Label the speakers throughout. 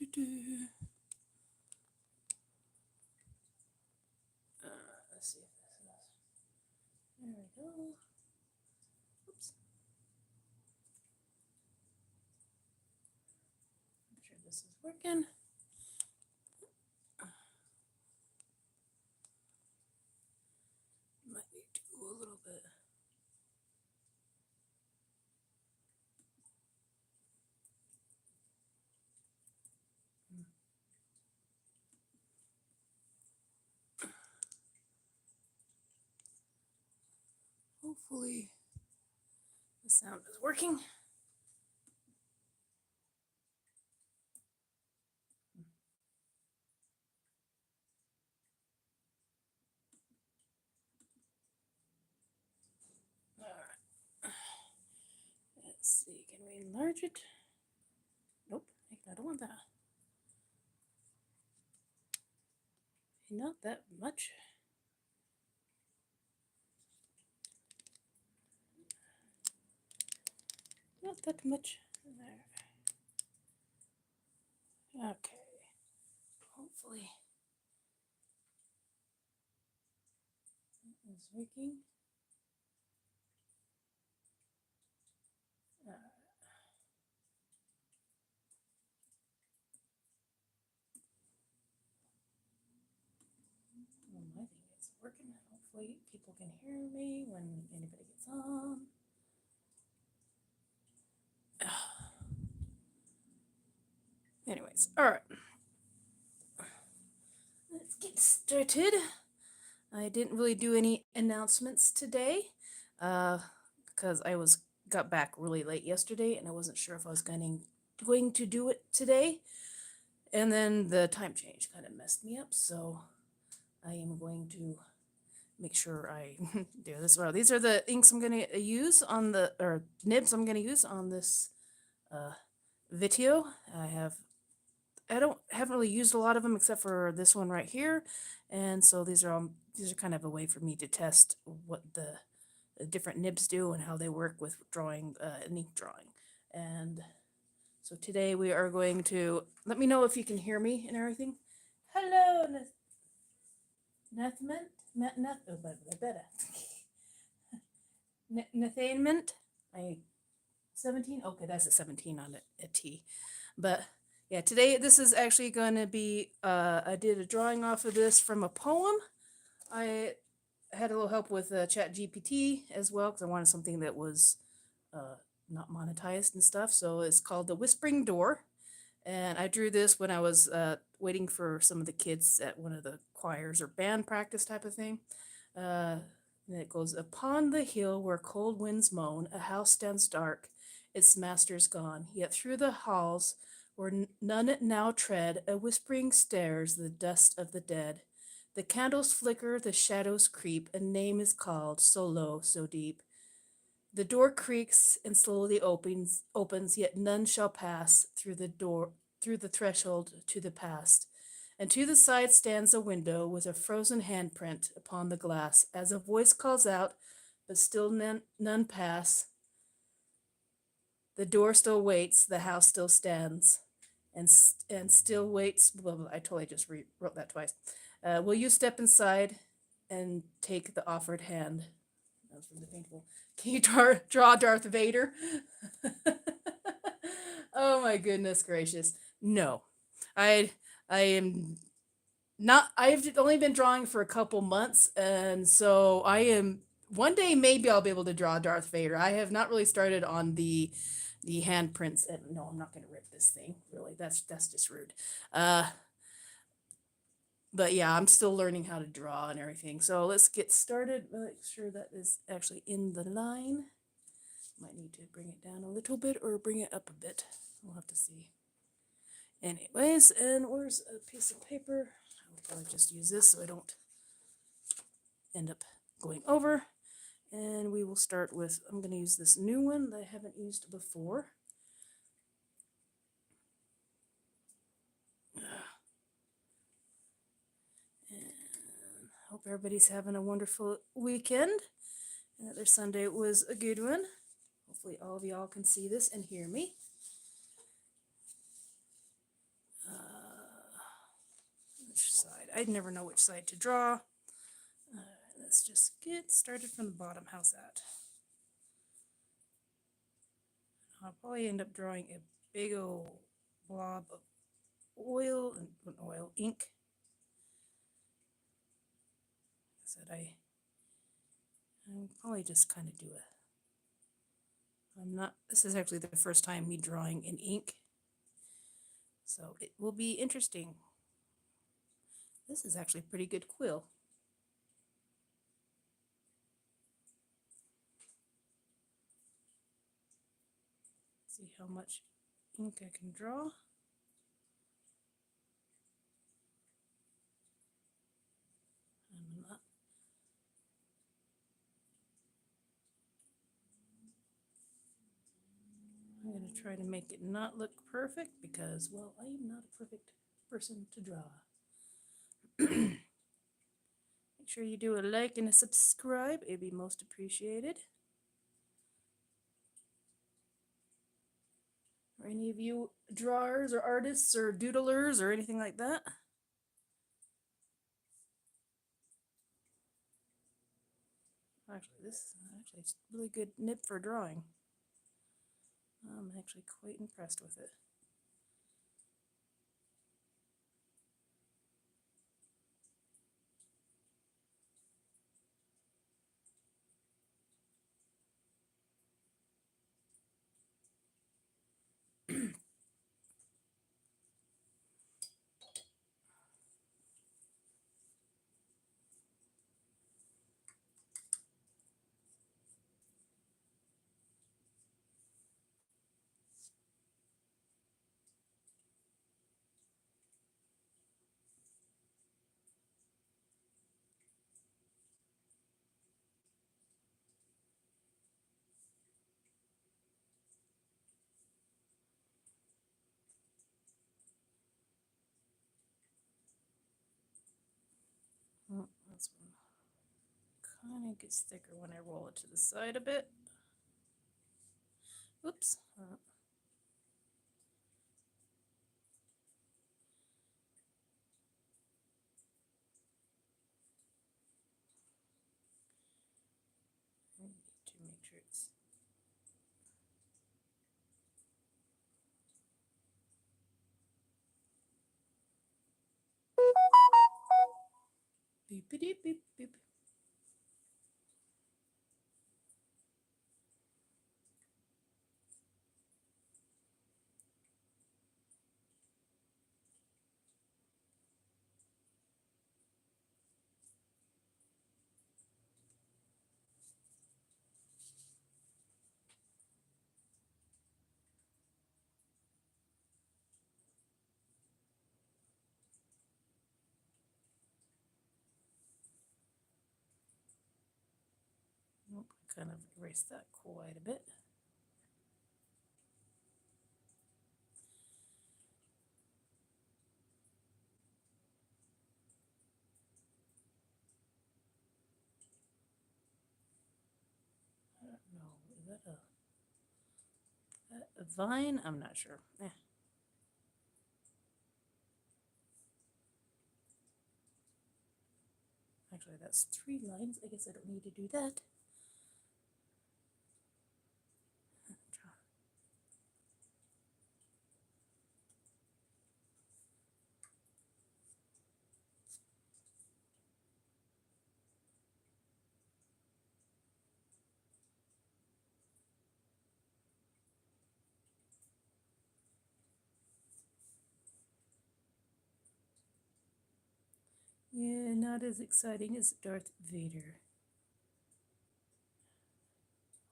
Speaker 1: Let's see if this is. There we go. Oops. I'm sure this is working. Might need to go a little bit. Hopefully the sound is working. All right. Let's see, can we enlarge it? Nope, I don't want that. Not that much. Not that much. There. Okay. Hopefully it is working. I think it's working. Hopefully people can hear me when anybody gets on. Anyways, all right. Let's get started. I didn't really do any announcements today because I got back really late yesterday and I wasn't sure if I was going to do it today. And then the time change kind of messed me up, so I am going to make sure I do this well. These are the inks I'm going to use on the, or nibs I'm going to use on this video. I haven't really used a lot of them except for this one right here, and so these are kind of a way for me to test what the different nibs do and how they work with drawing, ink drawing. And so today we are going to, let me know if you can hear me and everything. Hello, Nathaniel. I 17. Okay, that's a 17 on a T. But yeah, today this is actually going to be. I did a drawing off of this from a poem. I had a little help with Chat GPT as well because I wanted something that was not monetized and stuff. So it's called The Whispering Door. And I drew this when I was waiting for some of the kids at one of the choirs or band practice type of thing. And it goes, upon the hill where cold winds moan, a house stands dark, its master's gone. Yet through the halls where none now tread, a whispering stares the dust of the dead. The candles flicker, the shadows creep, a name is called, so low, so deep. The door creaks and slowly opens, yet none shall pass through the threshold to the past. And to the side stands a window with a frozen handprint upon the glass, as a voice calls out, but still none pass. The door still waits, the house still stands, and still waits. Blah, blah, I totally just wrote that twice. Will you step inside and take the offered hand? That was from the paintable. Can you draw Darth Vader? Oh my goodness gracious. No. I am not, I've only been drawing for a couple months, and so I am, one day maybe I'll be able to draw Darth Vader. I have not really started on the handprints. And no, I'm not going to rip this thing. Really, that's just rude. But yeah, I'm still learning how to draw and everything. So let's get started. Make sure that is actually in the line. Might need to bring it down a little bit or bring it up a bit. We'll have to see. Anyways, and where's a piece of paper? I'll probably just use this so I don't end up going over. And we will start with, I'm going to use this new one that I haven't used before. And hope everybody's having a wonderful weekend. Another Sunday was a good one. Hopefully all of y'all can see this and hear me. I never know which side to draw. Let's just get started from the bottom. How's that? I'll probably end up drawing a big old blob of oil and ink. So I'll probably just kind of do this is actually the first time me drawing in ink. So it will be interesting. This is actually a pretty good quill. See how much ink I can draw. I'm going to try to make it not look perfect because, well, I am not a perfect person to draw. Make sure you do a like and a subscribe. It'd be most appreciated. Are any of you drawers or artists or doodlers or anything like that? Actually, this is actually a really good nib for drawing. I'm actually quite impressed with it. Oh, that's one kind of gets thicker when I roll it to the side a bit. Oops. I need to make sure it's beep beep beep beep. Nope, kind of erase that quite a bit. I don't know, is that a vine? I'm not sure. Actually, that's 3 lines. I guess I don't need to do that. Yeah, not as exciting as Darth Vader.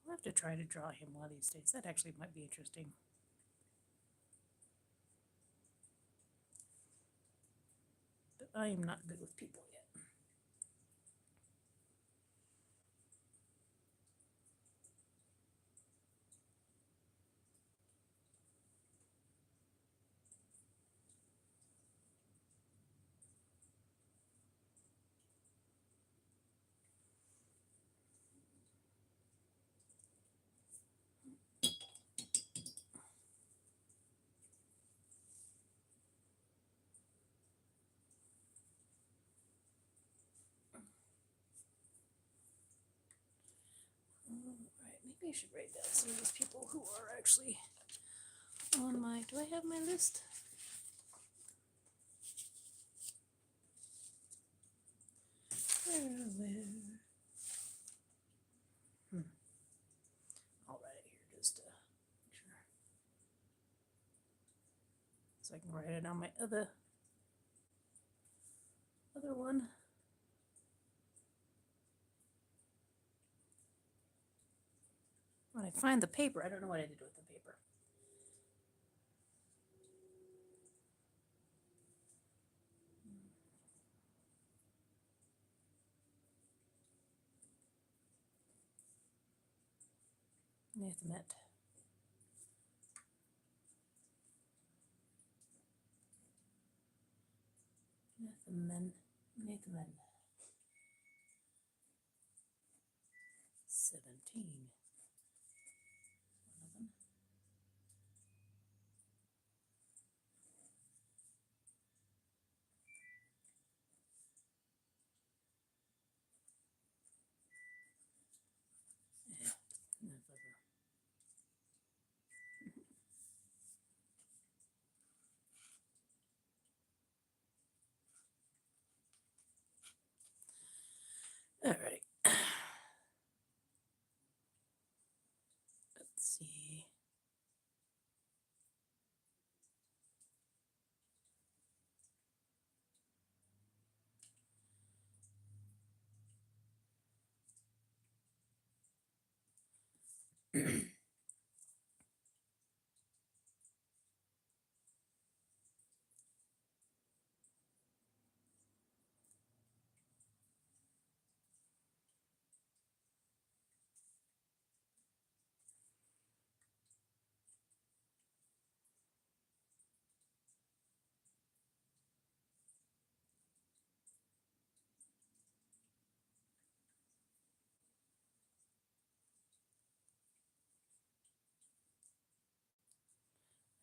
Speaker 1: I'll have to try to draw him one of these days. That actually might be interesting. But I am not good with people yet. I should write down some of these people who are actually on my, do I have my list? I'll write it here just to make sure. So I can write it on my other one. When I find the paper, I don't know what I did with the paper. Nathamet. Nathaman. 17. One of them. Yeah, all right. Let's see.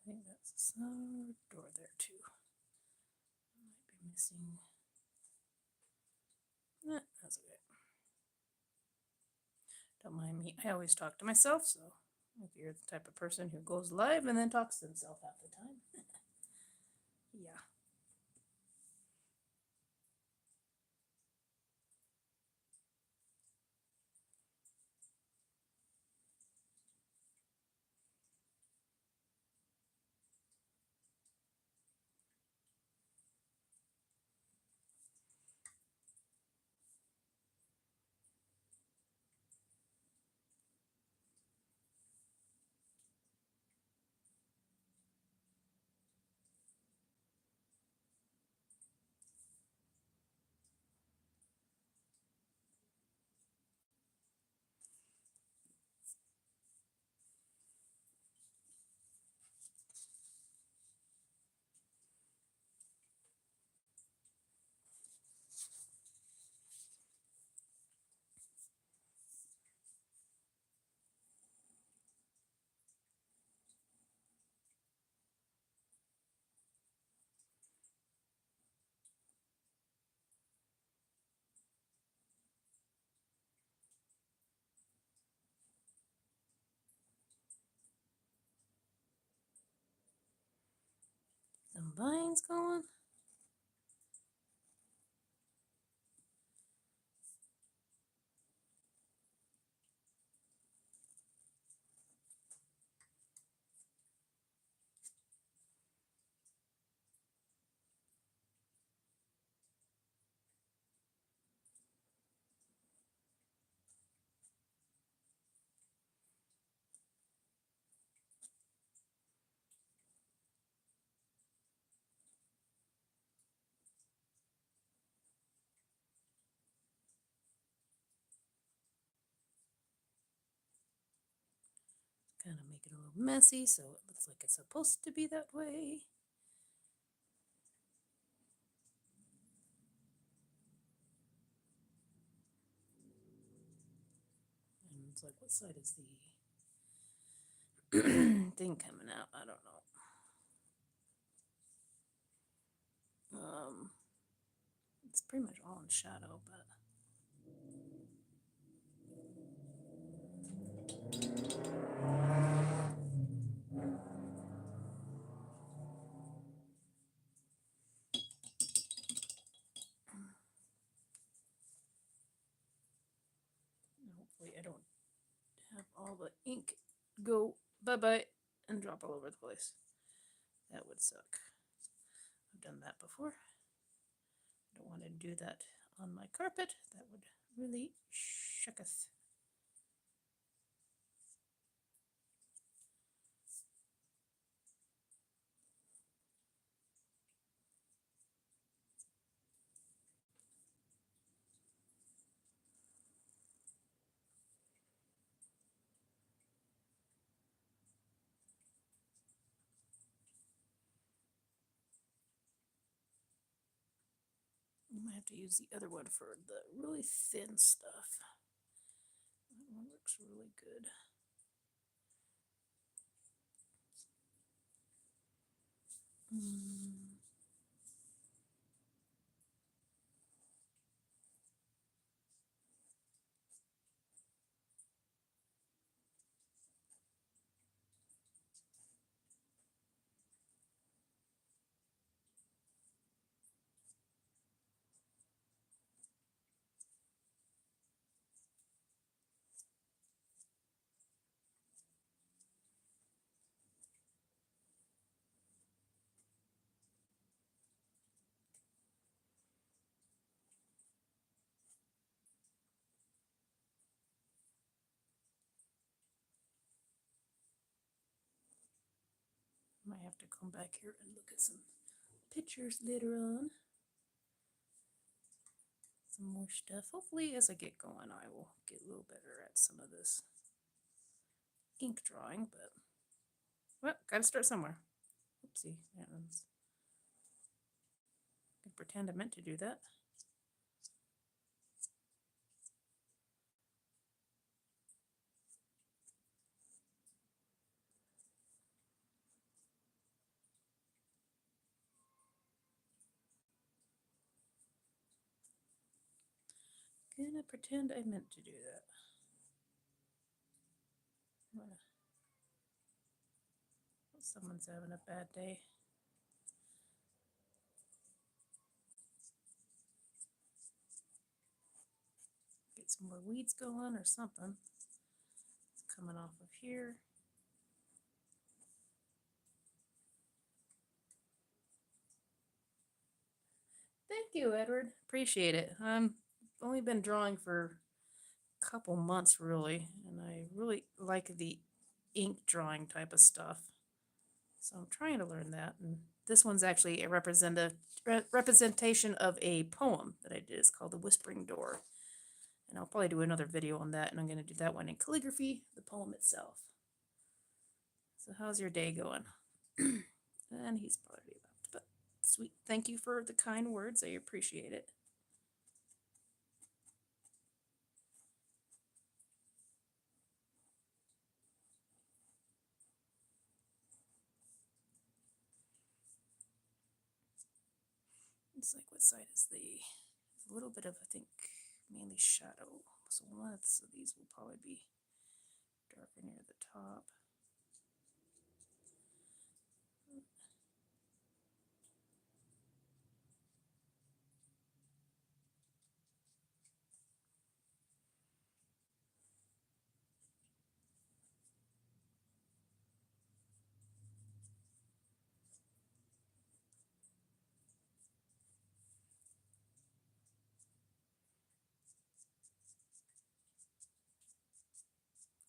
Speaker 1: I think that's a door there too. I might be missing. Nah, that's okay. Don't mind me. I always talk to myself, so if you're the type of person who goes live and then talks to himself half the time. Yeah. Some vines going. Kind of make it a little messy so it looks like it's supposed to be that way. And it's like, what side is the thing coming out? I don't know. It's pretty much all in shadow, but Hopefully I don't have all the ink go bye-bye and drop all over the place. That would suck. I've done that before. I don't want to do that on my carpet. That would really shucketh. I might have to use the other one for the really thin stuff. That one looks really good. Might have to come back here and look at some pictures later on. Some more stuff. Hopefully as I get going I will get a little better at some of this ink drawing, but well, gotta start somewhere. Oopsie. I can pretend I meant to do that. Gonna pretend I meant to do that. Someone's having a bad day. Get some more weeds going or something. It's coming off of here. Thank you, Edward. Appreciate it. Only been drawing for a couple months really, and I really like the ink drawing type of stuff. So I'm trying to learn that. And this one's actually a representation of a poem that I did. It's called The Whispering Door. And I'll probably do another video on that, and I'm going to do that one in calligraphy, the poem itself. So how's your day going? And he's probably left, but sweet. Thank you for the kind words. I appreciate it. It's like, what side is a little bit of, I think, mainly shadow. So one of these will probably be darker near the top.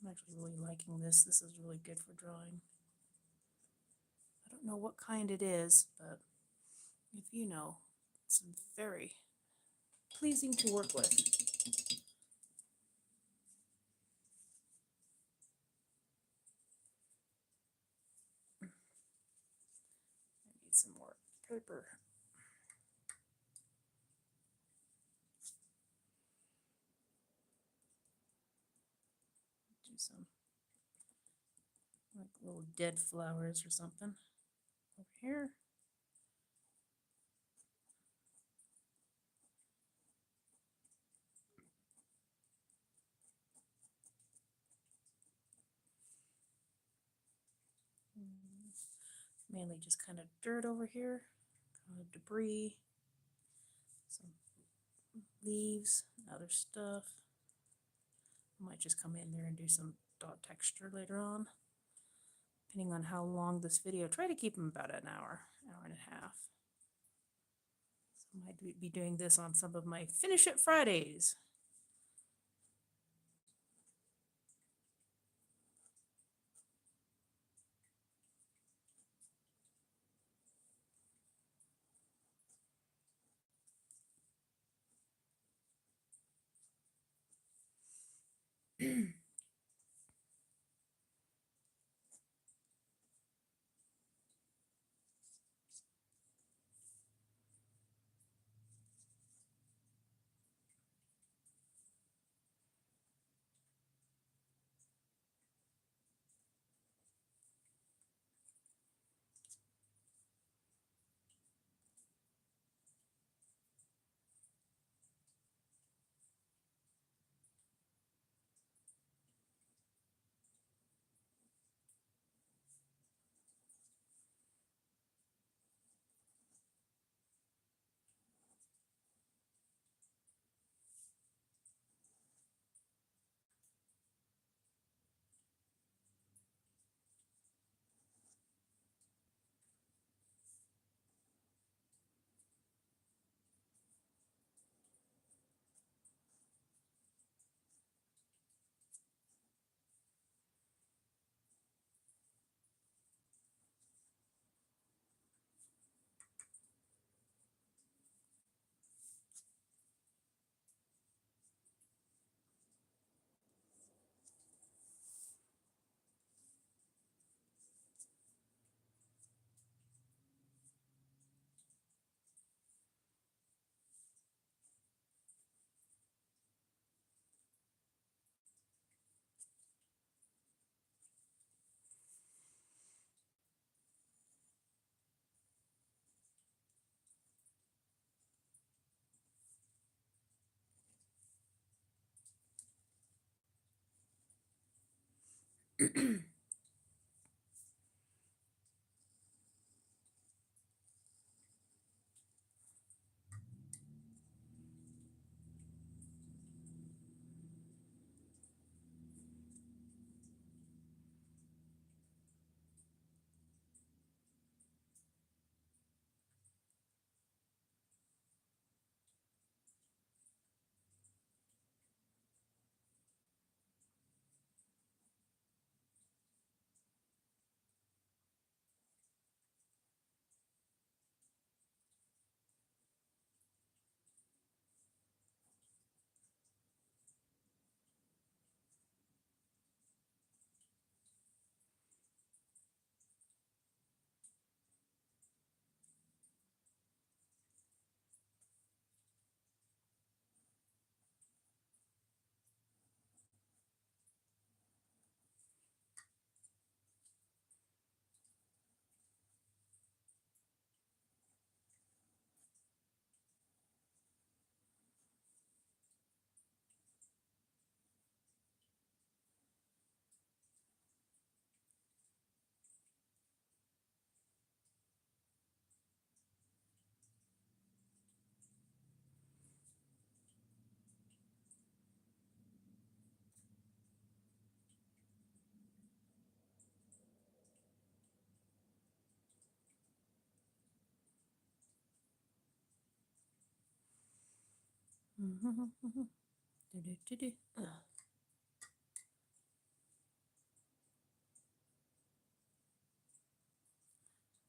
Speaker 1: I'm actually really liking this. This is really good for drawing. I don't know what kind it is, but if you know, it's very pleasing to work with. I need some more paper. Do some like little dead flowers or something over here. Mainly just kind of dirt over here, kind of debris, some leaves, other stuff. I might just come in there and do some dot texture later on, depending on how long this video. Try to keep them about an hour, hour and a half. So I might be doing this on some of my Finish It Fridays.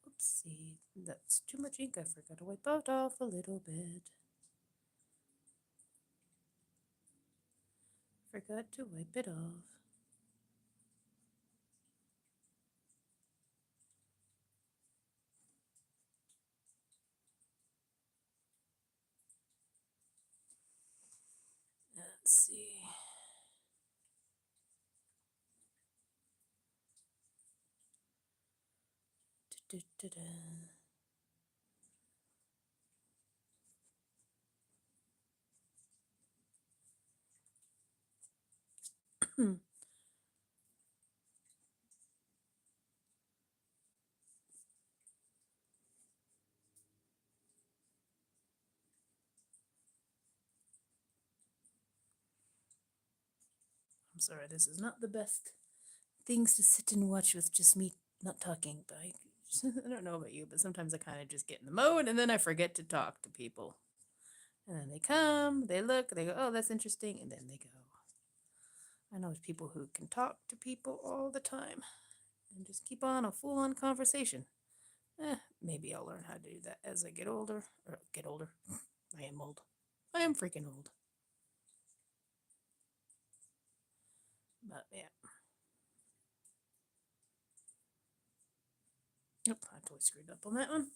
Speaker 1: Oopsie, that's too much ink. I forgot to wipe it off a little bit. Forgot to wipe it off. Let's see. Da-da-da-da. I'm sorry, this is not the best things to sit and watch with just me not talking, but I don't know about you, but sometimes I kind of just get in the mode and then I forget to talk to people. And then they come, they look, they go, oh, that's interesting, and then they go. I know people who can talk to people all the time and just keep on a full on conversation. Maybe I'll learn how to do that as I get older. Or get older. I am old. I am freaking old. But yeah. Nope, I totally screwed up on that one.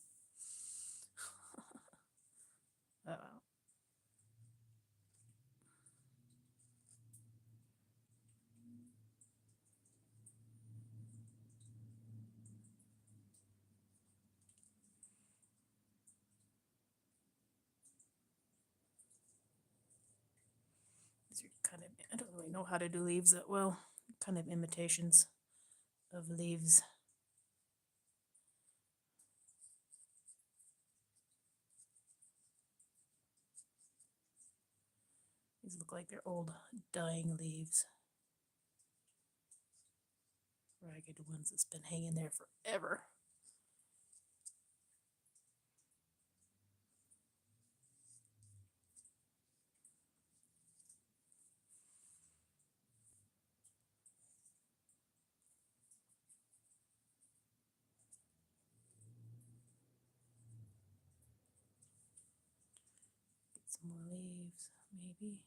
Speaker 1: These are kind of, I don't really know how to do leaves that well. Kind of imitations of leaves. These look like they're old dying leaves. Ragged ones that's been hanging there forever. Get some more leaves, maybe.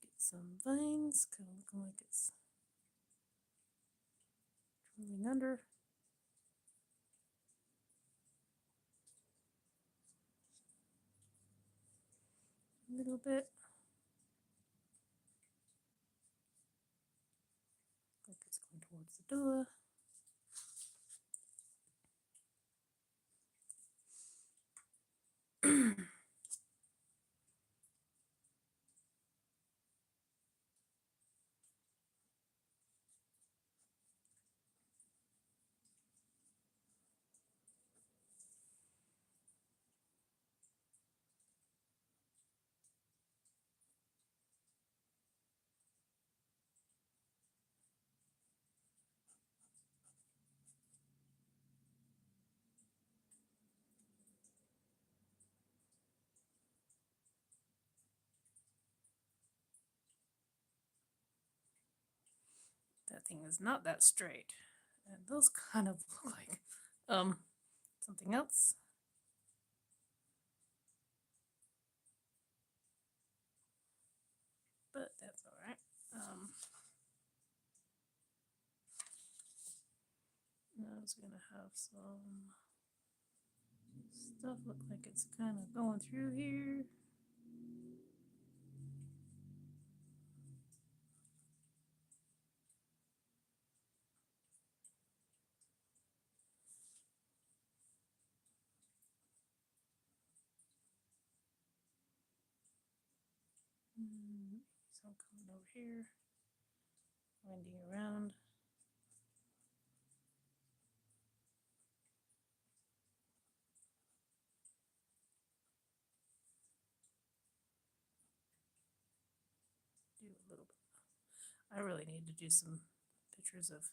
Speaker 1: Get some vines, kind of looking like it's rolling under. A little bit. Like it's going towards the door. That thing is not that straight. And those kind of look like something else. But that's alright. I was gonna have some stuff look like it's kind of going through here. So I'm coming over here, winding around. Do a little bit. I really need to do some pictures of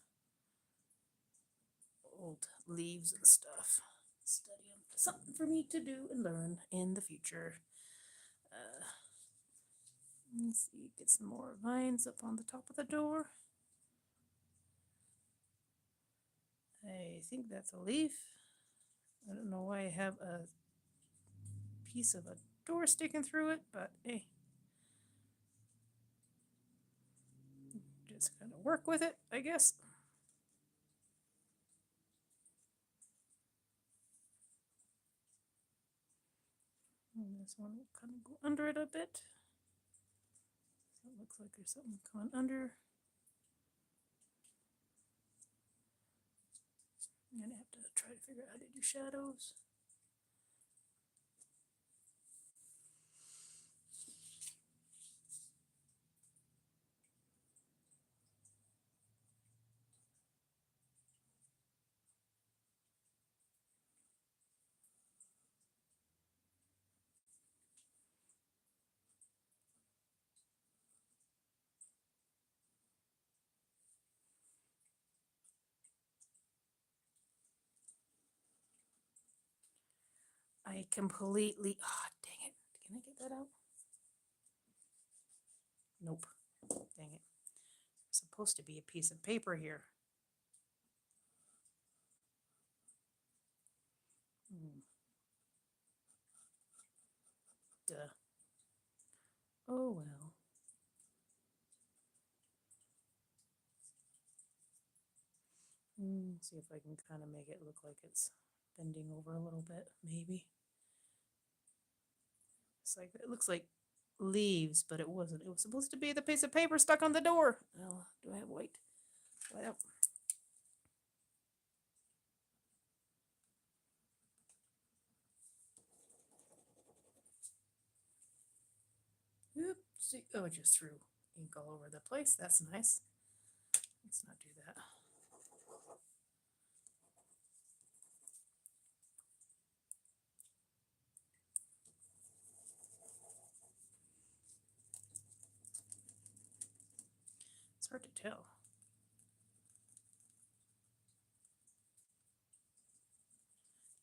Speaker 1: old leaves and stuff. Study them. Something for me to do and learn in the future. Let's see, get some more vines up on the top of the door. I think that's a leaf. I don't know why I have a piece of a door sticking through it, but hey. Just kind of work with it, I guess. And this one will kind of go under it a bit. So it looks like there's something coming under. I'm gonna have to try to figure out how to do shadows. I completely, oh, dang it. Can I get that out? Nope. Dang it. It's supposed to be a piece of paper here. Duh. Oh well. See if I can kind of make it look like it's bending over a little bit, maybe. It's like, it looks like leaves, but it wasn't. It was supposed to be the piece of paper stuck on the door. Well, do I have white? White out. Oopsie. Oh, I just threw ink all over the place. That's nice. Let's not do that. It's hard to tell.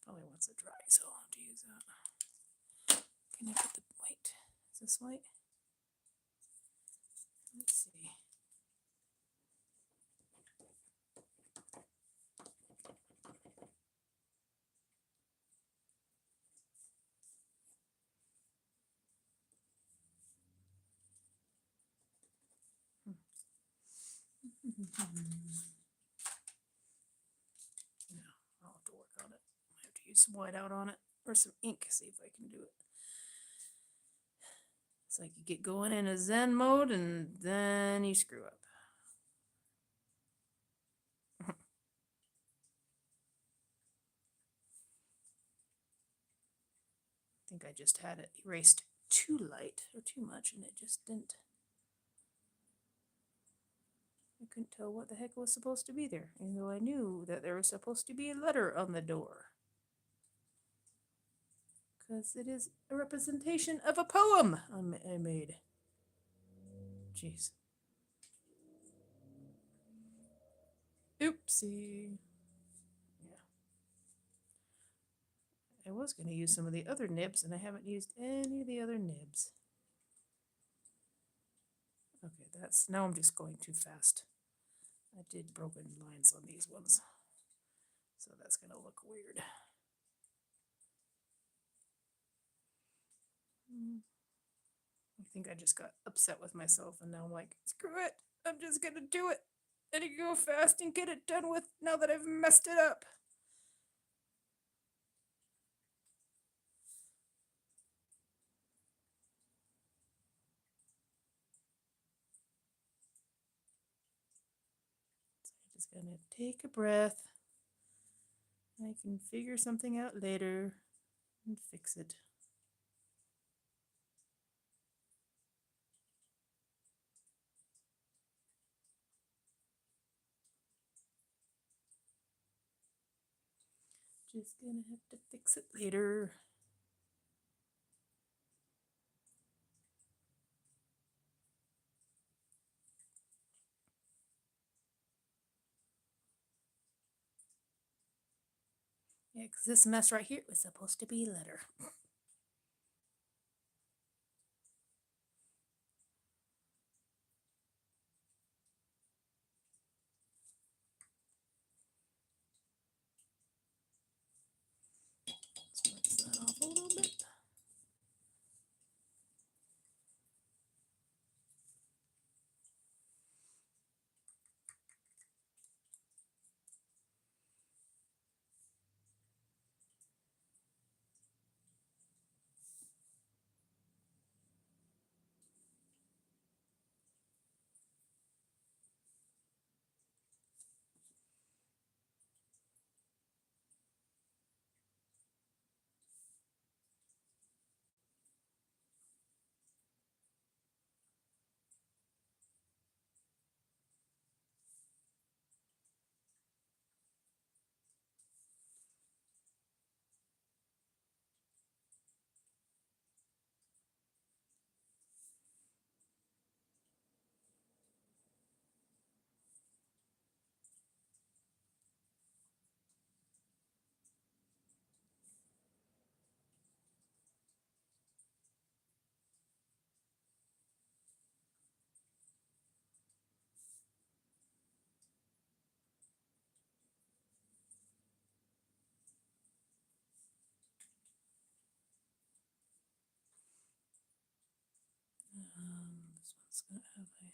Speaker 1: Probably wants it dry, so I'll have to use that. Can I put the white? Is this white? Let's see. No, I'll have to work on it. I have to use some white out on it or some ink, see if I can do it. It's like you get going in a Zen mode and then you screw up. I think I just had it erased too light or too much and it just didn't. I couldn't tell what the heck was supposed to be there, even though I knew that there was supposed to be a letter on the door. Because it is a representation of a poem I made. Jeez. Oopsie. Yeah. I was going to use some of the other nibs, and I haven't used any of the other nibs. Okay, that's, now I'm just going too fast. I did broken lines on these ones, so that's going to look weird. I think I just got upset with myself, and now I'm like, screw it, I'm just going to do it. And you go fast and get it done with now that I've messed it up. So I'm just going to take a breath. I can figure something out later and fix it. Just gonna have to fix it later. Yeah, because this mess right here was supposed to be a letter. Let's rinse that off a little bit. It's gonna have a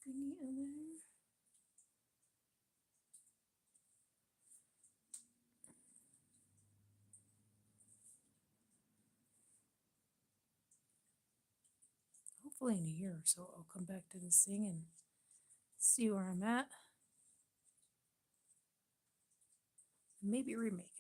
Speaker 1: thingy in there. Hopefully in a year or so I'll come back to this thing and see where I'm at. And maybe remake it.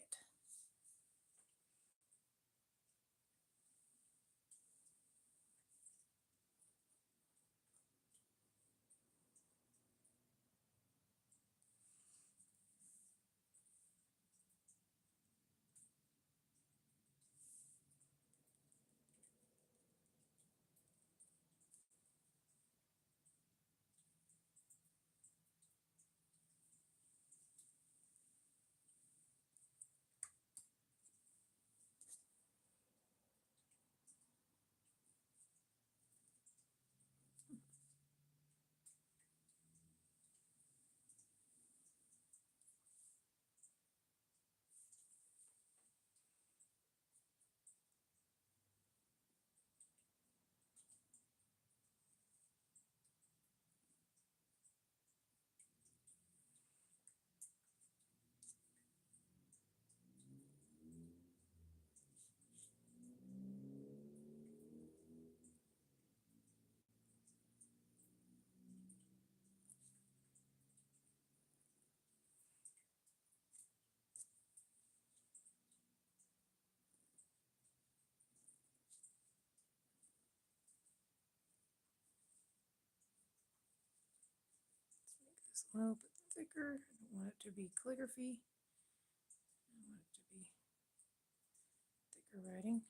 Speaker 1: It's a little bit thicker. I don't want it to be calligraphy. I want it to be thicker writing.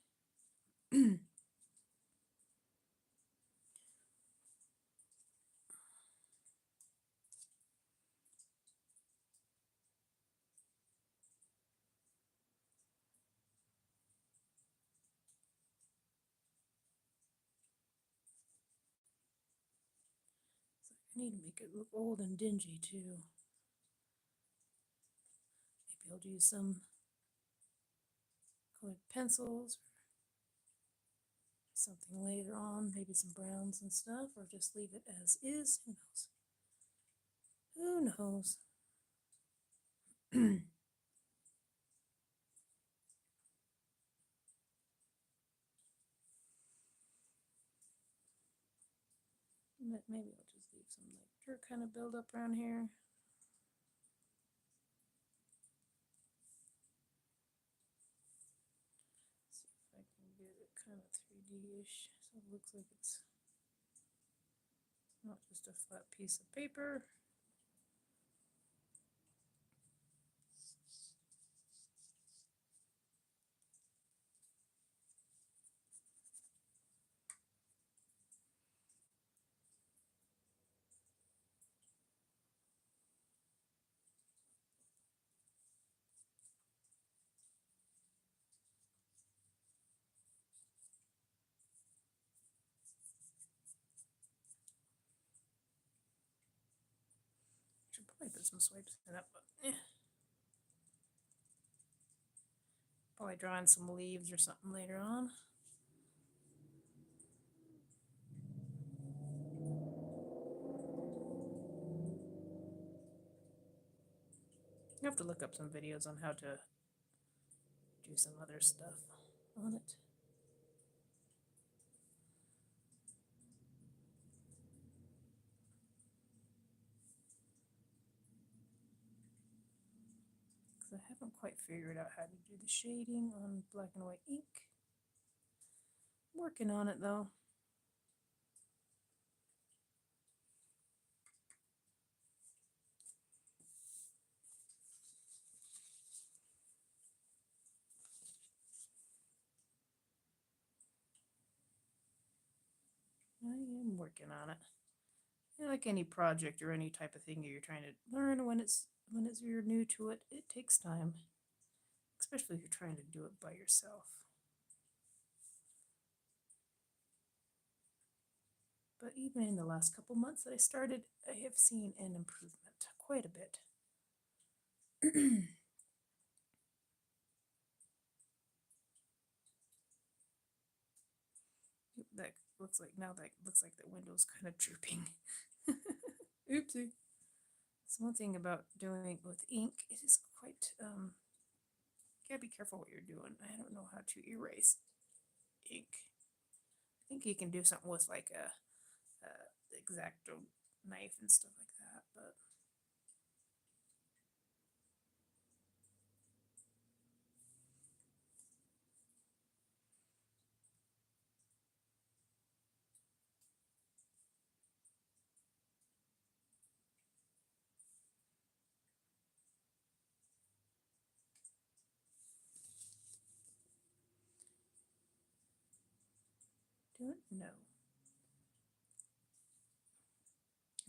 Speaker 1: I need to make it look old and dingy too. Maybe I'll do some colored pencils or something later on, maybe some browns and stuff, or just leave it as is. Who knows? Who knows? Maybe I'll just leave some like dirt kind of build up around here. See if I can get it kind of 3D-ish so it looks like it's not just a flat piece of paper. Should probably put some swipes in it, but probably draw in some leaves or something later on. You have to look up some videos on how to do some other stuff on it. Because I haven't quite figured out how to do the shading on black and white ink. I'm working on it though. I am working on it. Like any project or any type of thing you're trying to learn, when you're new to it, it takes time, especially if you're trying to do it by yourself. But even in the last couple months that I started, I have seen an improvement quite a bit. that looks like now that looks like the window's kind of drooping. Oopsie. So one thing about doing with ink, it is quite you gotta be careful what you're doing. I don't know how to erase ink. I think you can do something with like a X-Acto knife and stuff like that, but don't know.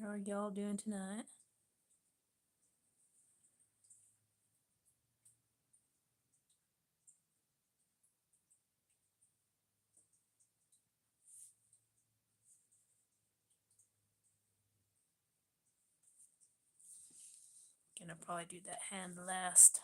Speaker 1: How are y'all doing tonight? Gonna probably do that hand last.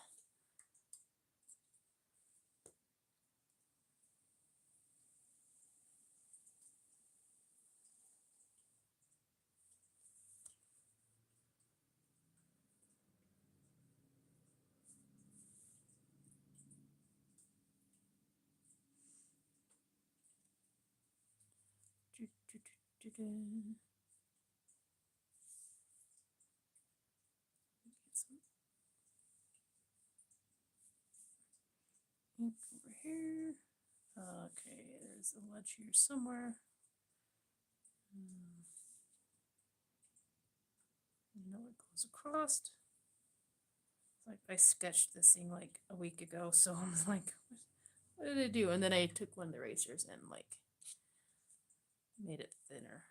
Speaker 1: Get some ink over here. Okay, there's a ledge here somewhere. You know it goes across. Like I sketched this thing like a week ago, so I was like, what did it do? And then I took one of the erasers and like made it thinner.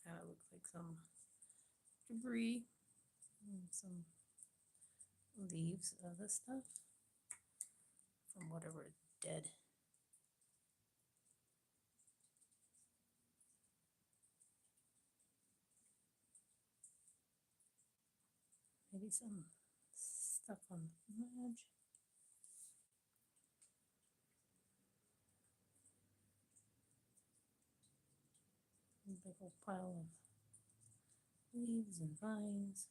Speaker 1: Kind of looks like some debris and some leaves of this stuff from whatever is dead. Maybe some stuff on the edge. A big old pile of leaves and vines.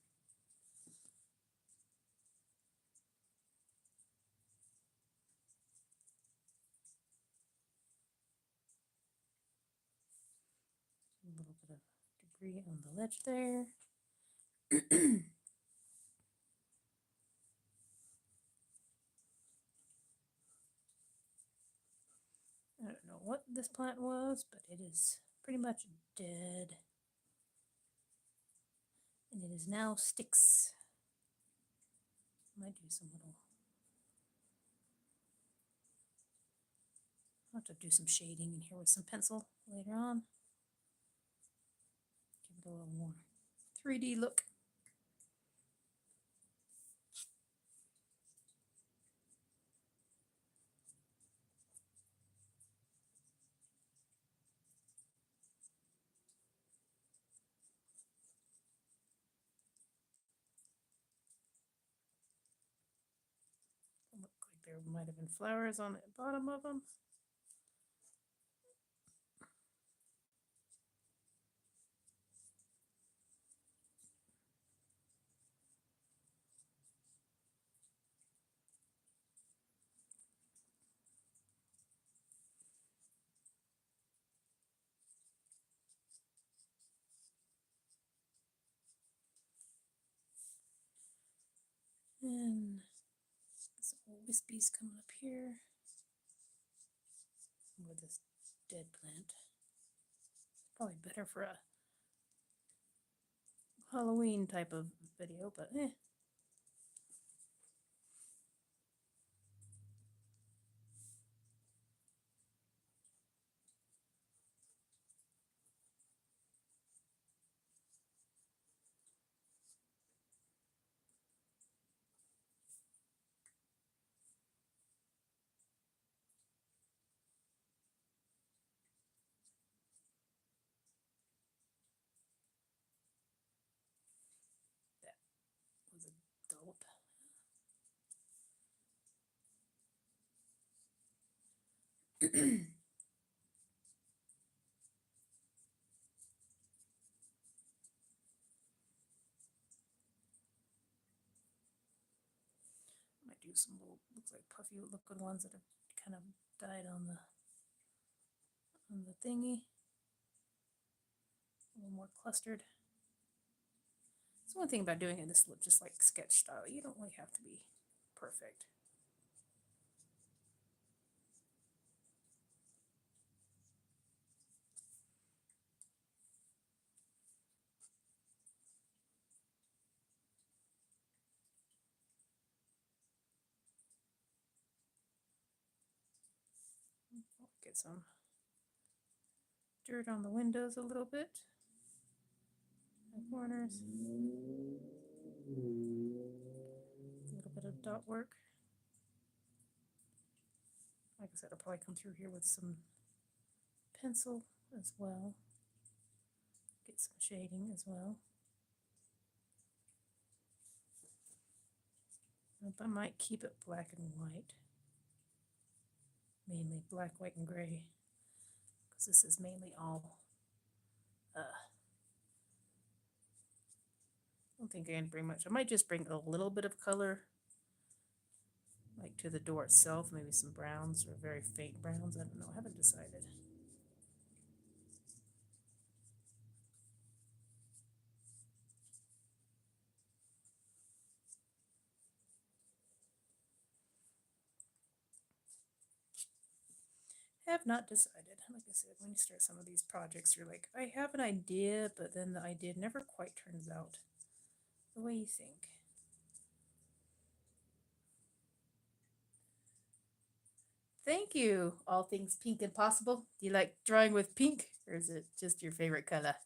Speaker 1: A little bit of debris on the ledge there. I don't know what this plant was, but it is pretty much dead. And it is now sticks. Might do some little. I'll have to do some shading in here with some pencil later on. Give it a little more 3D look. Look like there might have been flowers on the bottom of them. And some wispies coming up here with this dead plant. Probably better for a Halloween type of video, but eh. That was a dollop. Might do some little, looks like puffy looking ones that have kind of died on the thingy. A little more clustered. It's one thing about doing it this look just like sketch style. You don't really have to be perfect. Get some dirt on the windows a little bit, the corners, a little bit of dot work. Like I said, I'll probably come through here with some pencil as well. Get some shading as well. I might keep it black and white. Mainly black, white, and gray. Because this is mainly all I don't think I'm going to bring much. I might just bring a little bit of color, like to the door itself, maybe some browns or very faint browns. I don't know. I haven't decided. Have not decided. Like I said, when you start some of these projects, you're like, I have an idea, but then the idea never quite turns out the way you think. Thank you, All Things Pink and Possible. Do you like drawing with pink, or is it just your favorite color?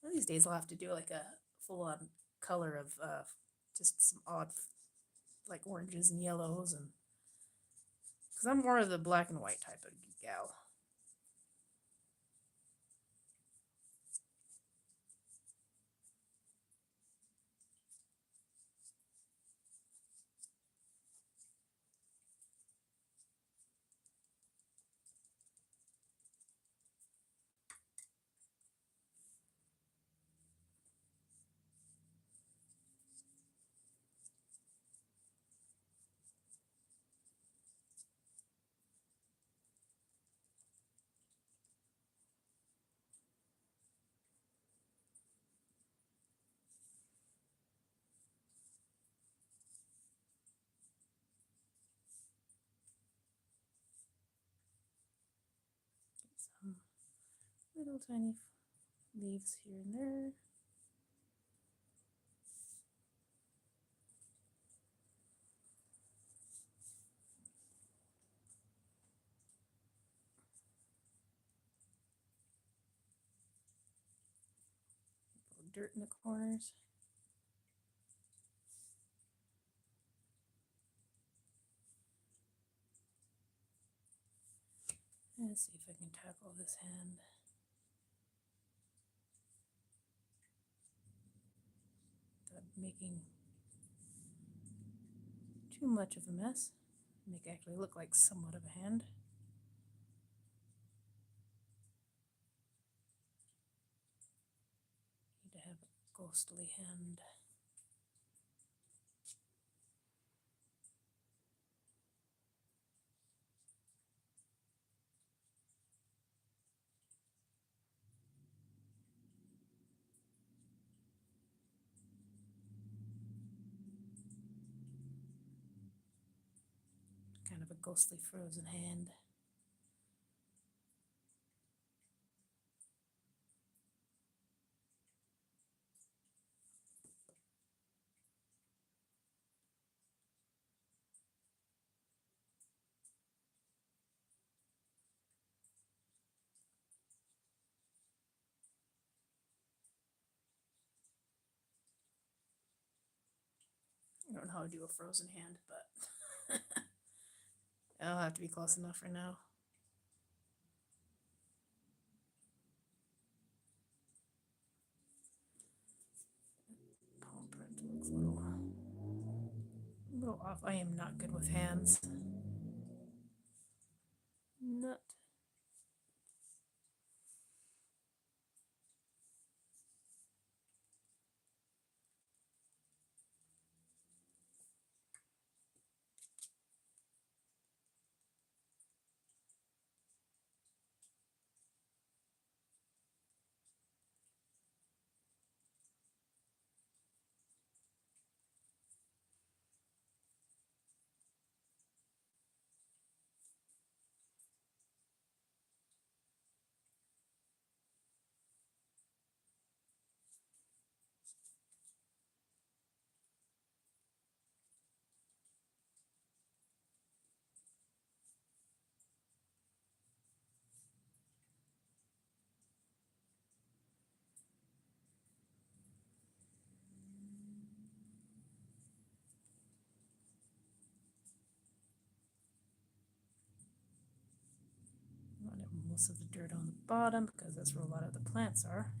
Speaker 1: One of these days I'll have to do like a full-on color of just some odd, like oranges and yellows, and because I'm more of the black and white type of gal. Some little tiny leaves here and there. dirt in the corners. Let's see if I can tackle this hand. Without making too much of a mess. Make it actually look like somewhat of a hand. Need to have a ghostly hand. Kind of a ghostly frozen hand. I don't know how to do a frozen hand, but I'll have to be close enough for now. Palm print looks a little off. I am not good with hands. Not. Most of the dirt on the bottom because that's where a lot of the plants are.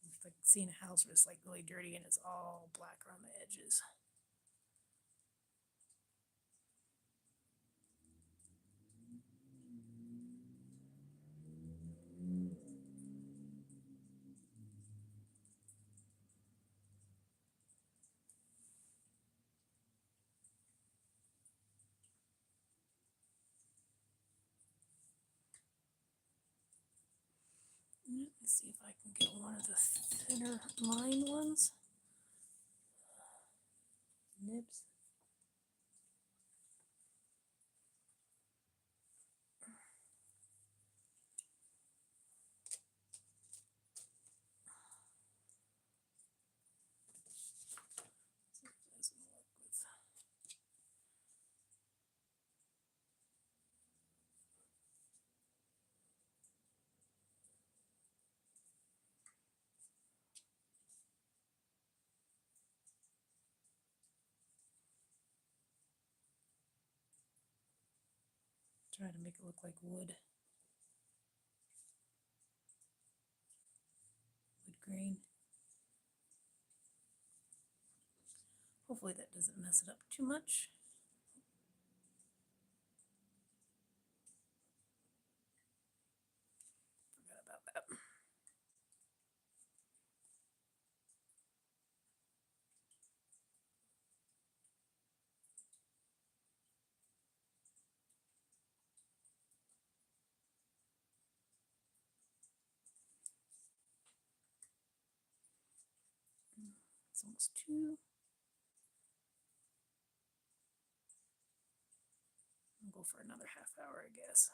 Speaker 1: It's like seeing a house where it's like really dirty and it's all black around the edges. Let's see if I can get one of the thinner line ones. Nibs. Try to make it look like wood. Wood grain. Hopefully that doesn't mess it up too much. Forgot about that. It's almost 2. I'll go for another half hour, I guess.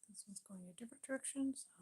Speaker 1: This one's going a different direction, so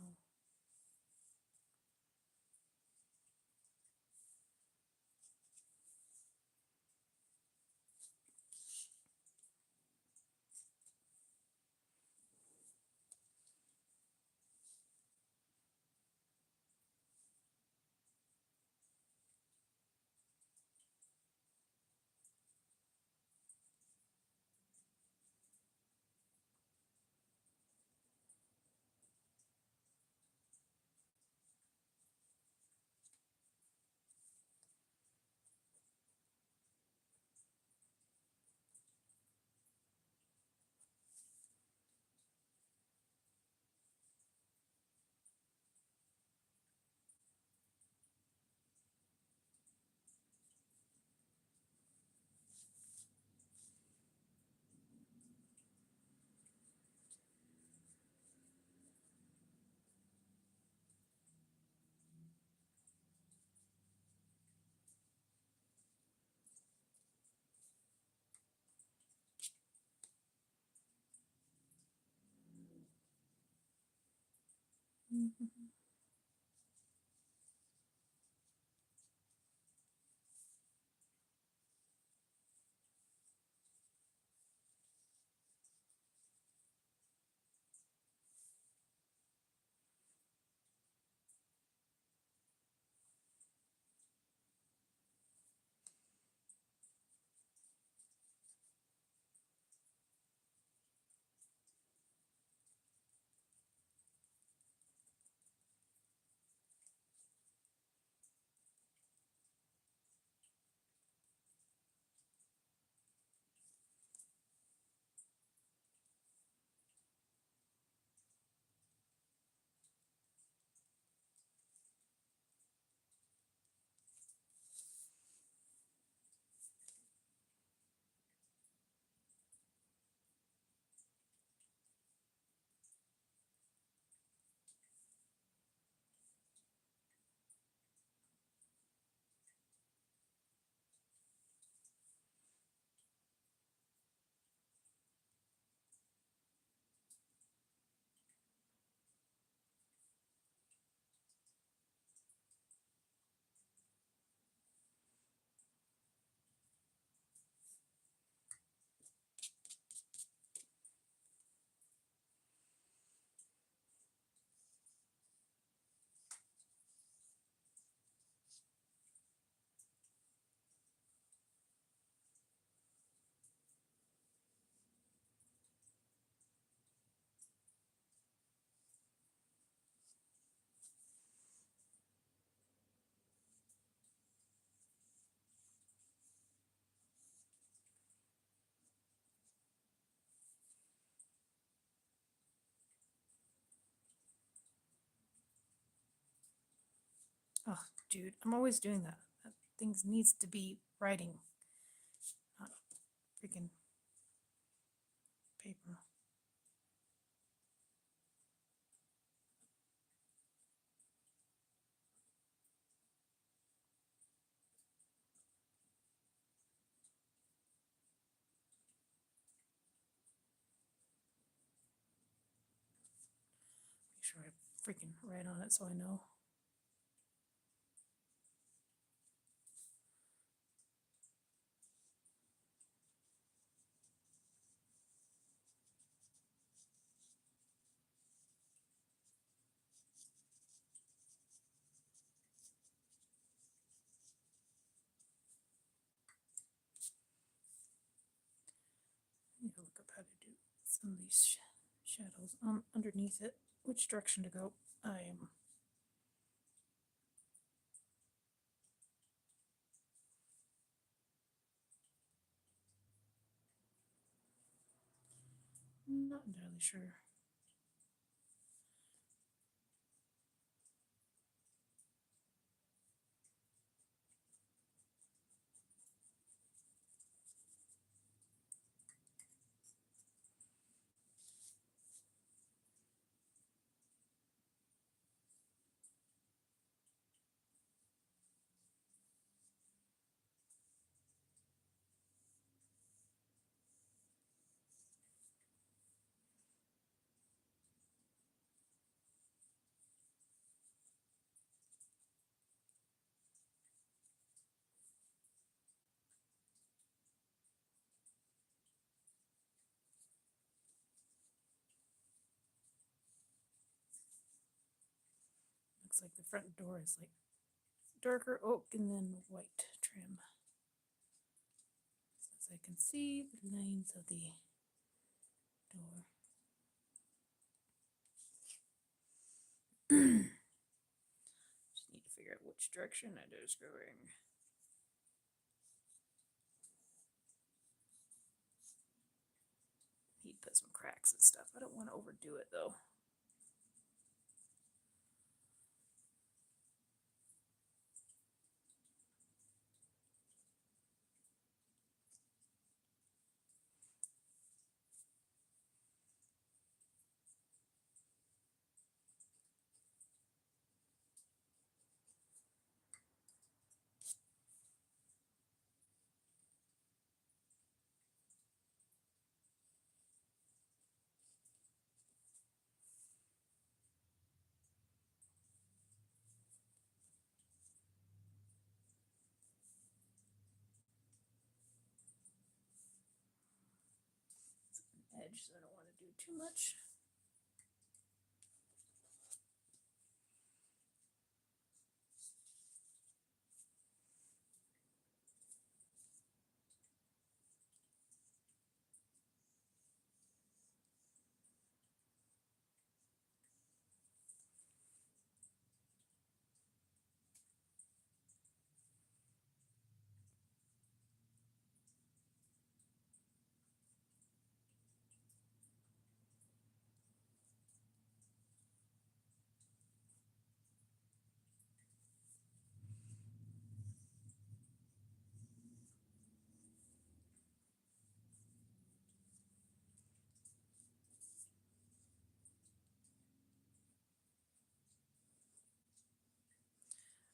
Speaker 1: Oh, dude, I'm always doing that. That things needs to be writing, not freaking paper. Make sure I freaking write on it so I know. I need to look up how to do some of these shadows underneath it. Which direction to go? I am not entirely sure. Looks like the front door is like darker oak and then white trim. As I can see the lines of the door. Just need to figure out which direction it is going. Need to put some cracks and stuff. I don't want to overdo it though. Edge, so I don't want to do too much.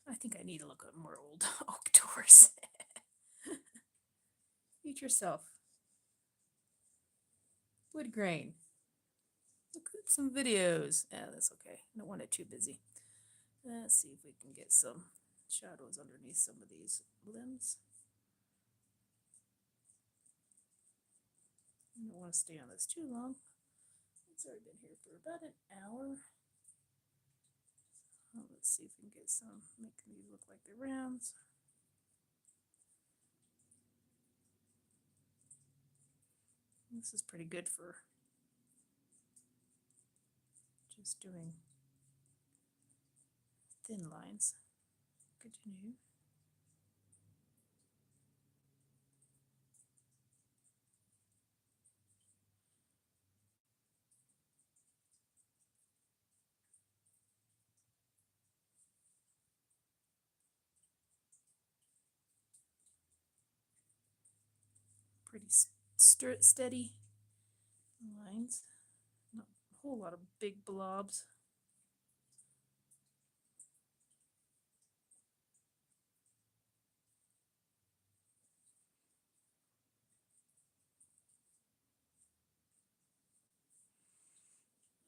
Speaker 1: I think I need to look at more old oak doors. Eat yourself. Wood grain. Look at some videos. Yeah, that's okay. I don't want it too busy. Let's see if we can get some shadows underneath some of these limbs. I don't want to stay on this too long. It's already been here for about an hour. Let's see if we can get some, make these look like they're rounds. This is pretty good for just doing thin lines. Continue. pretty steady lines. Not a whole lot of big blobs.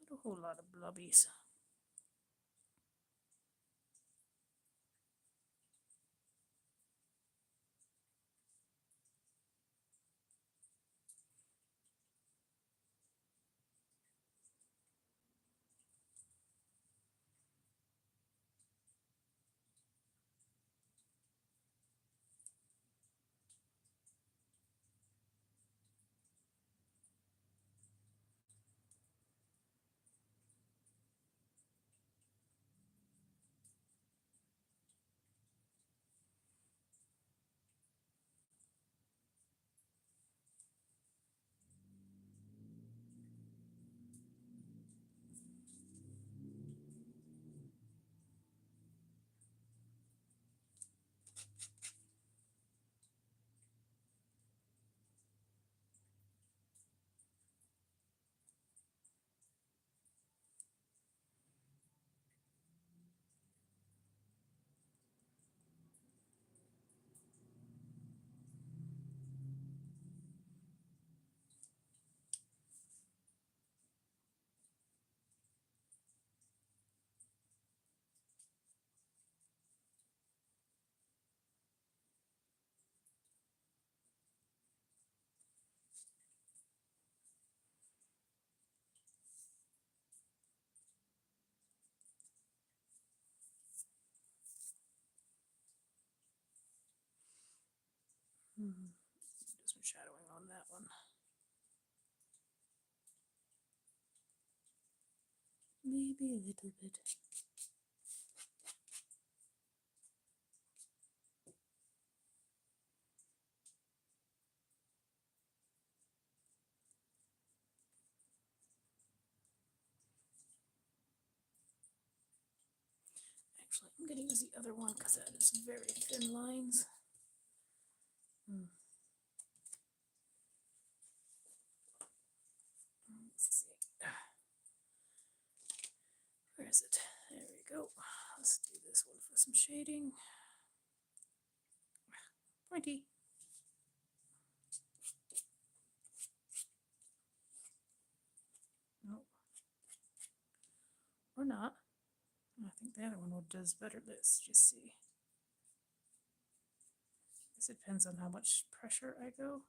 Speaker 1: Not a whole lot of blobbies. Do some shadowing on that one. Maybe a little bit. Actually, I'm going to use the other one because that is very thin lines. Let's see. Where is it? There we go. Let's do this one for some shading. Pointy. Nope. Or not. I think the other one does better. Let's just see. This depends on how much pressure I go.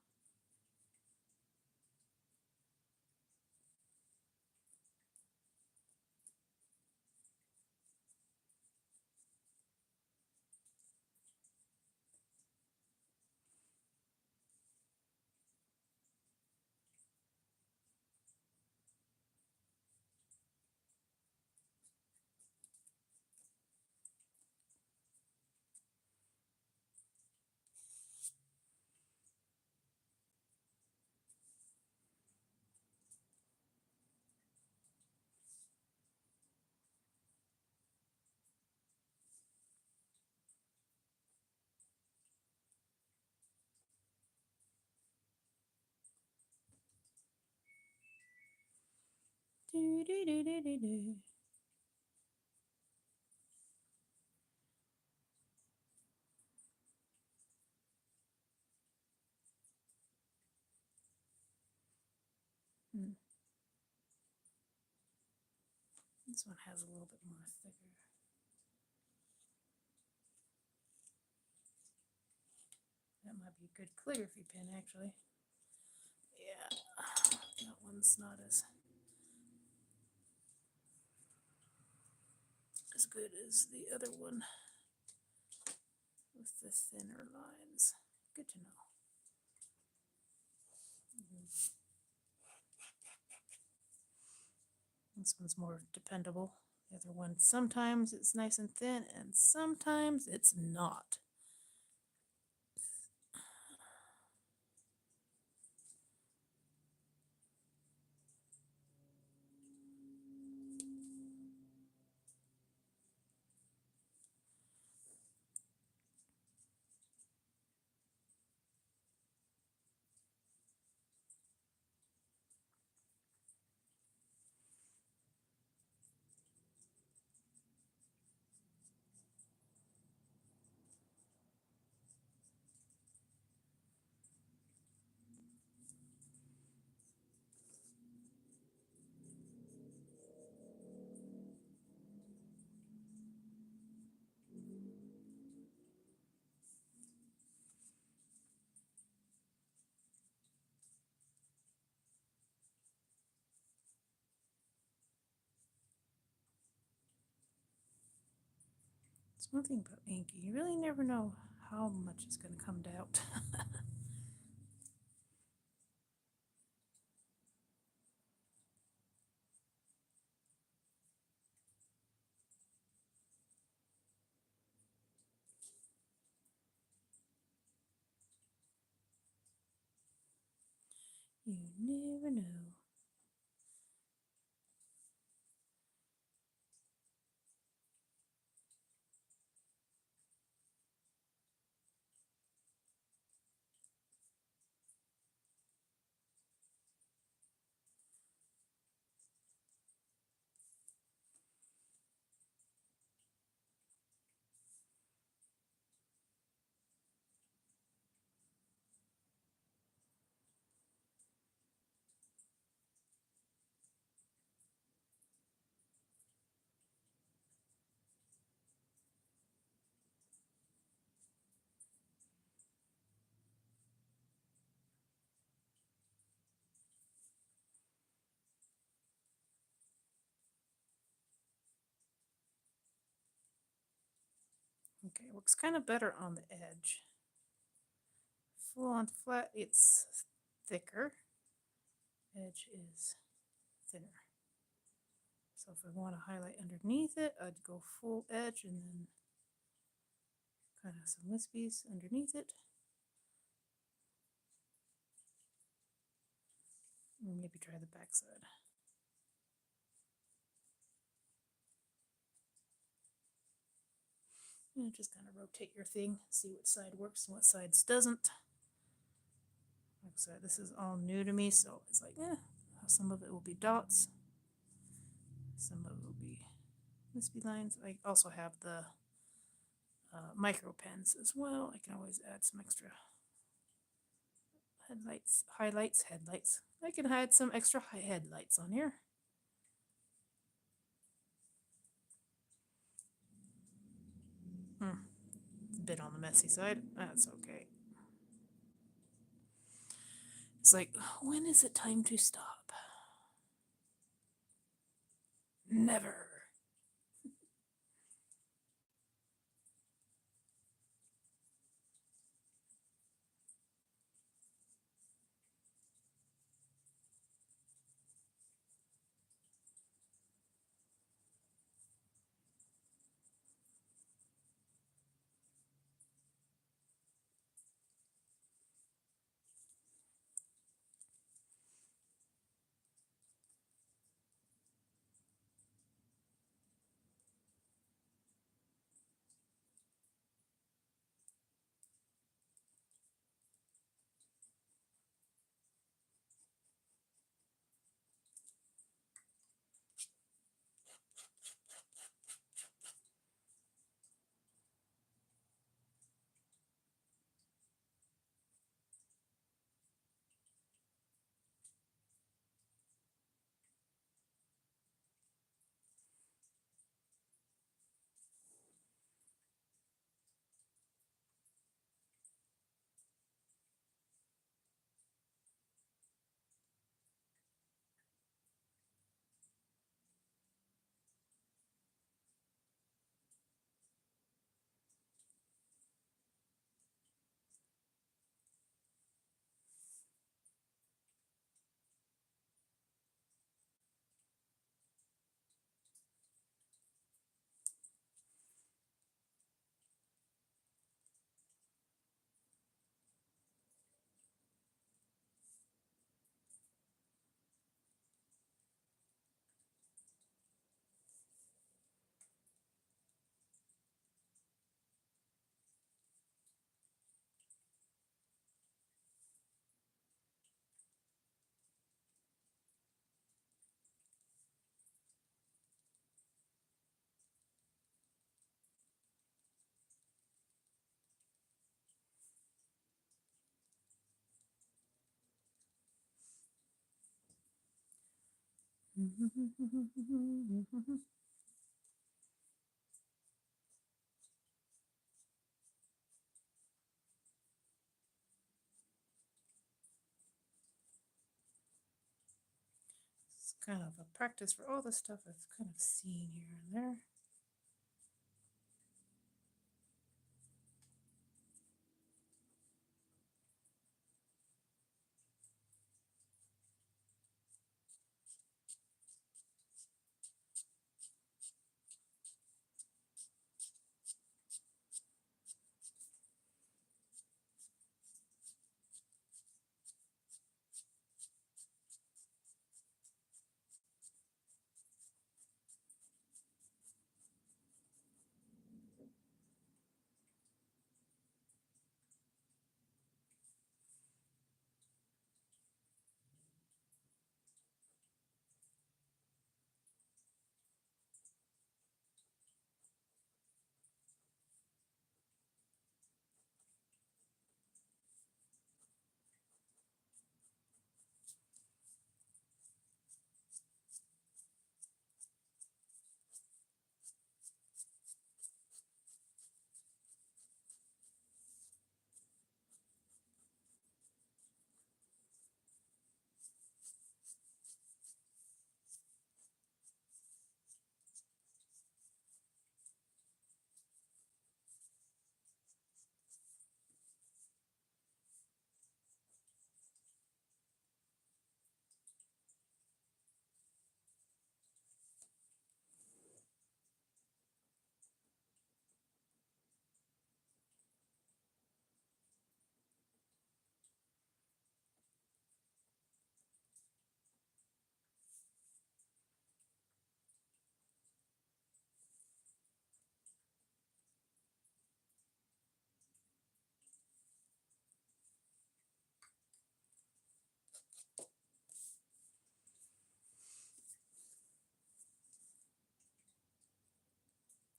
Speaker 1: Do, do, do, do, do, do. This one has a little bit more thicker. That might be a good calligraphy pen, actually. Yeah, that one's not as good as the other one with the thinner lines. Good to know. This one's more dependable. The other one, sometimes it's nice and thin, and sometimes it's not. It's one thing about inky. You really never know how much is going to come out. You never know. Okay, it looks kind of better on the edge. Full on flat, it's thicker. Edge is thinner. So if I want to highlight underneath it, I'd go full edge and then kind of some wispies underneath it. And maybe try the back side. And just kind of rotate your thing, see what side works and what sides doesn't. Like I said, this is all new to me, so it's like, some of it will be dots, some of it will be wispy lines. I also have the micro pens as well. I can always add some extra headlights. I can add some extra headlights on here. A bit on the messy side. That's okay. It's like, when is it time to stop? Never. It's kind of a practice for all the stuff I've kind of seen here and there.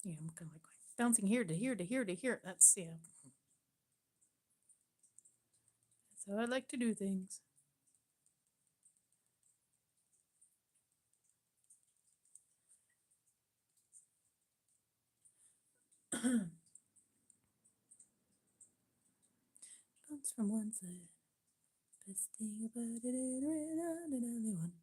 Speaker 1: Yeah, I'm kind of like bouncing here to here to here to here. That's, yeah. That's how I like to do things. Bounce from one side. Best thing about it ain't right on another one.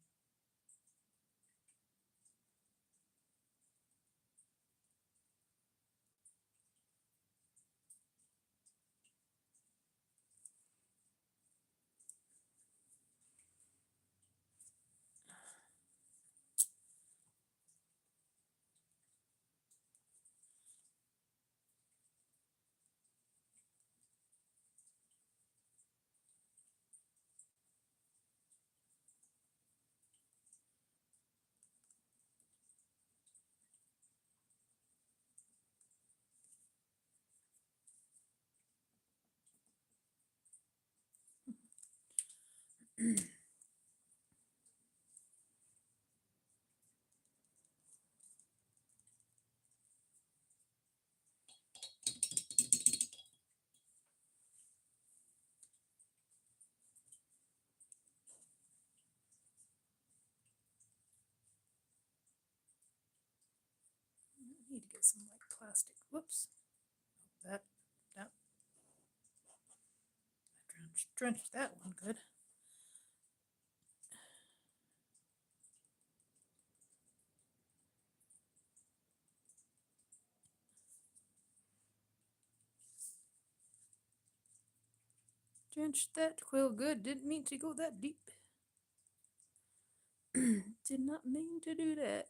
Speaker 1: I need to get some like plastic. Whoops. That drenched that one good. Drenched that quill good. Didn't mean to go that deep. Did not mean to do that.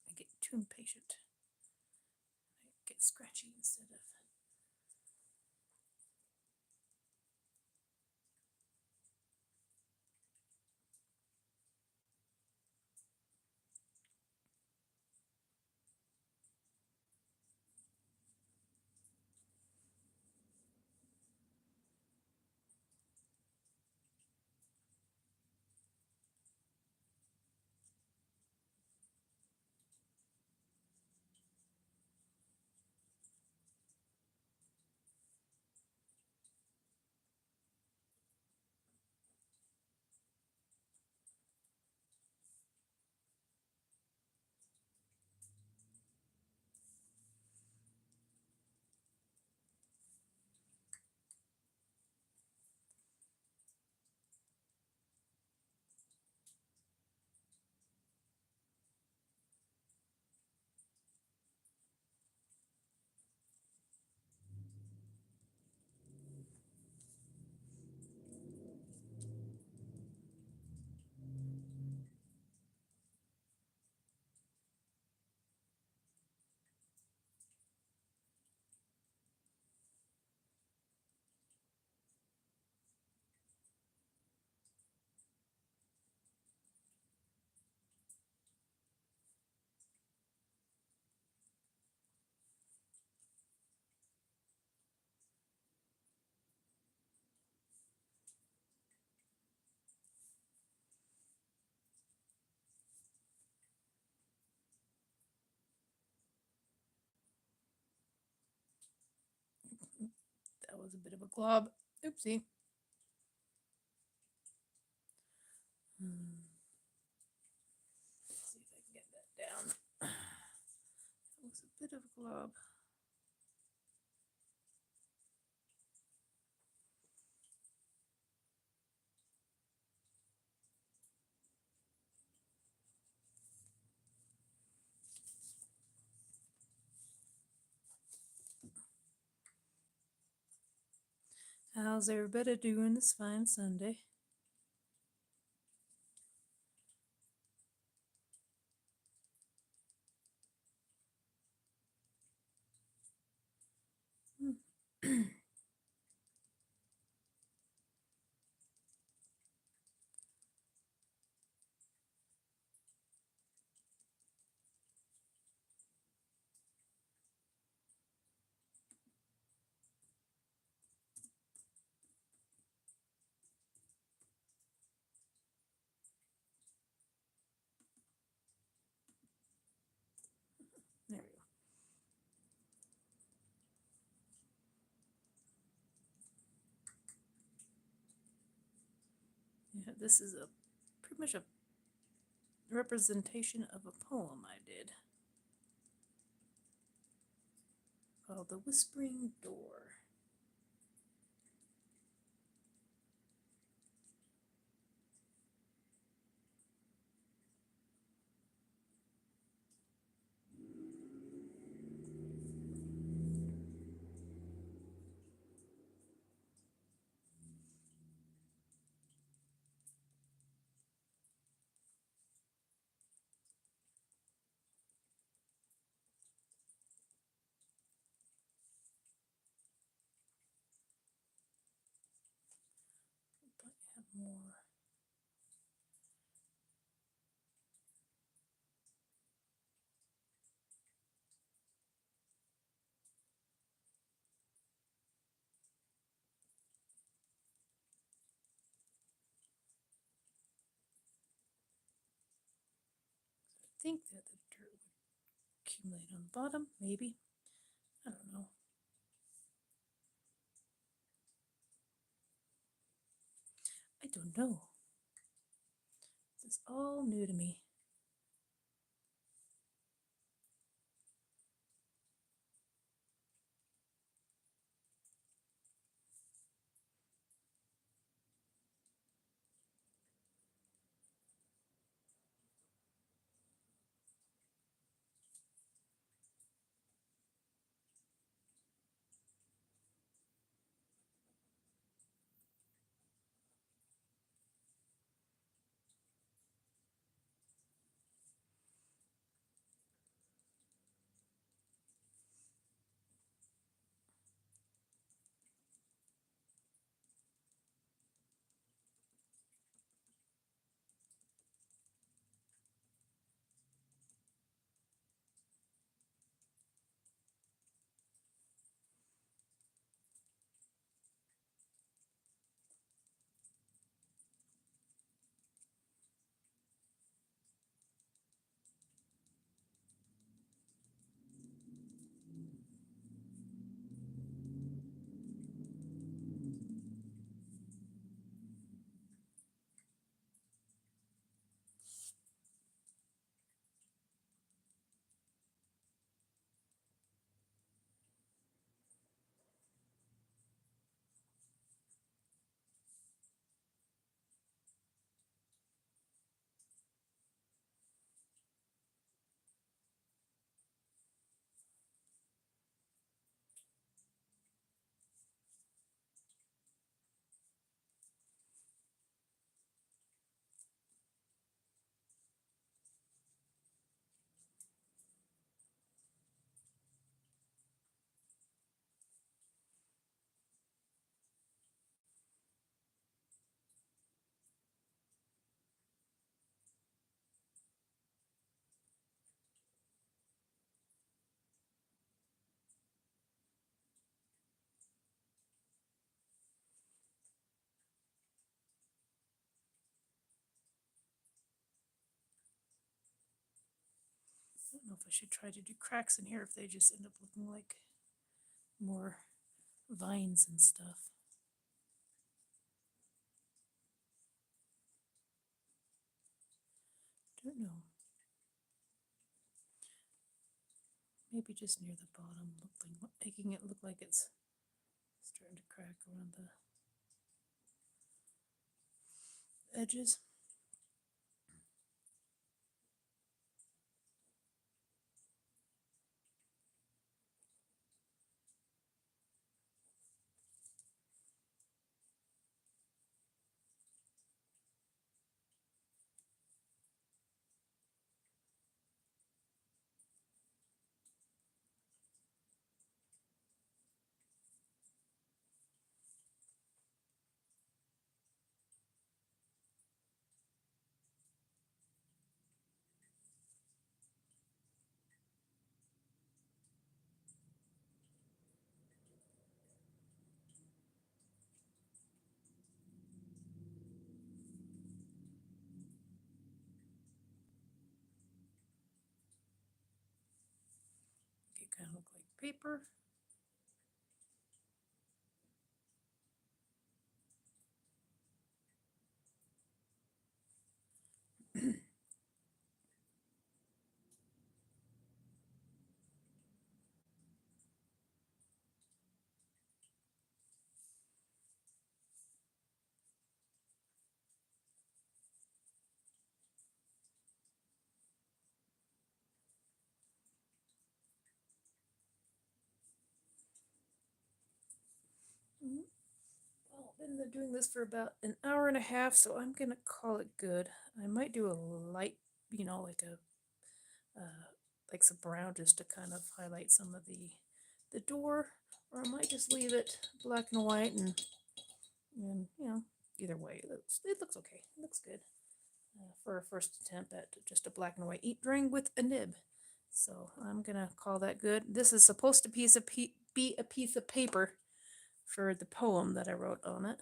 Speaker 1: I get too impatient. I get scratchy instead of. was a bit of a glob. Oopsie. Let's see if I can get that down. That was a bit of a glob. How's everybody doing this fine Sunday? There we go. Yeah, this is a pretty much a representation of a poem I did called The Whispering Door. But I have more. I think that the dirt would accumulate on the bottom, maybe. I don't know. I don't know. This is all new to me. I don't know if I should try to do cracks in here if they just end up looking like more vines and stuff. Don't know. Maybe just near the bottom, making it look like it's starting to crack around the edges. It kind of look like paper. Well, been doing this for about an hour and a half, so I'm gonna call it good. I might do a light, like some brown just to kind of highlight some of the door, or I might just leave it black and white and either way it looks okay. It looks good for a first attempt at just a black and white ink drawing with a nib. So I'm gonna call that good. This is supposed to be a piece of paper for the poem that I wrote on it.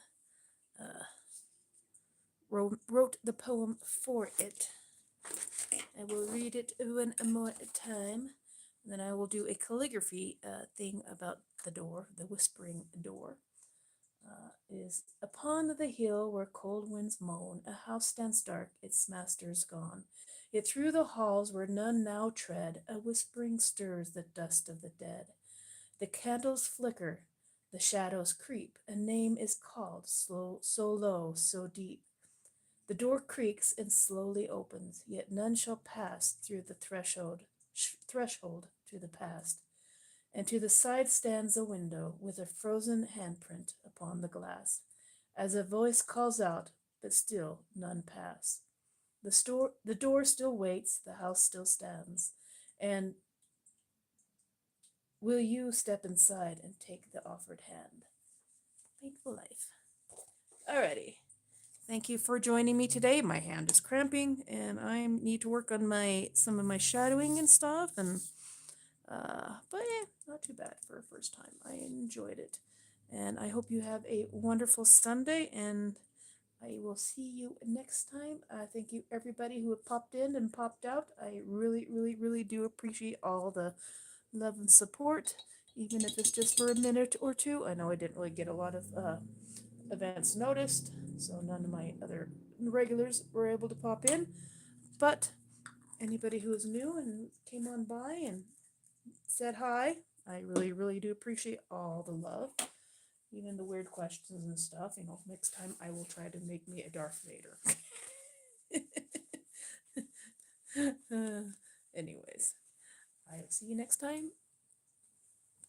Speaker 1: Wrote the poem for it. I will read it one more time. Then I will do a calligraphy thing about the door, the whispering door. Is upon the hill where cold winds moan, a house stands dark, its master's gone. Yet through the halls where none now tread, a whispering stirs the dust of the dead. The candles flicker, the shadows creep, a name is called, so low, so deep. The door creaks and slowly opens, yet none shall pass through the threshold to the past. And to the side stands a window with a frozen handprint upon the glass, as a voice calls out, but still none pass. The door still waits, the house still stands, and will you step inside and take the offered hand? Painful life. Alrighty. Thank you for joining me today. My hand is cramping, and I need to work on some of my shadowing and stuff. But yeah, not too bad for a first time. I enjoyed it, and I hope you have a wonderful Sunday. And I will see you next time. Thank you everybody who have popped in and popped out. I really, really, really do appreciate all the love and support, even if it's just for a minute or two. I know I didn't really get a lot of events noticed, so none of my other regulars were able to pop in. But anybody who is new and came on by and said hi, I really, really do appreciate all the love, even the weird questions and stuff. Next time I will try to make me a Darth Vader. Anyways, I'll see you next time.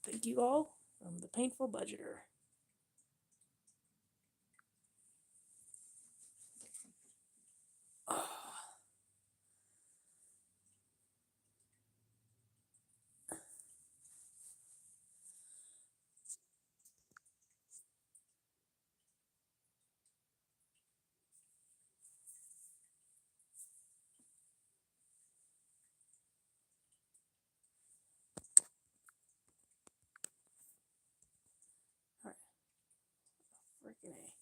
Speaker 1: Thank you all from the Pynn Fool Budgeter. Oh. All right. Freaking A.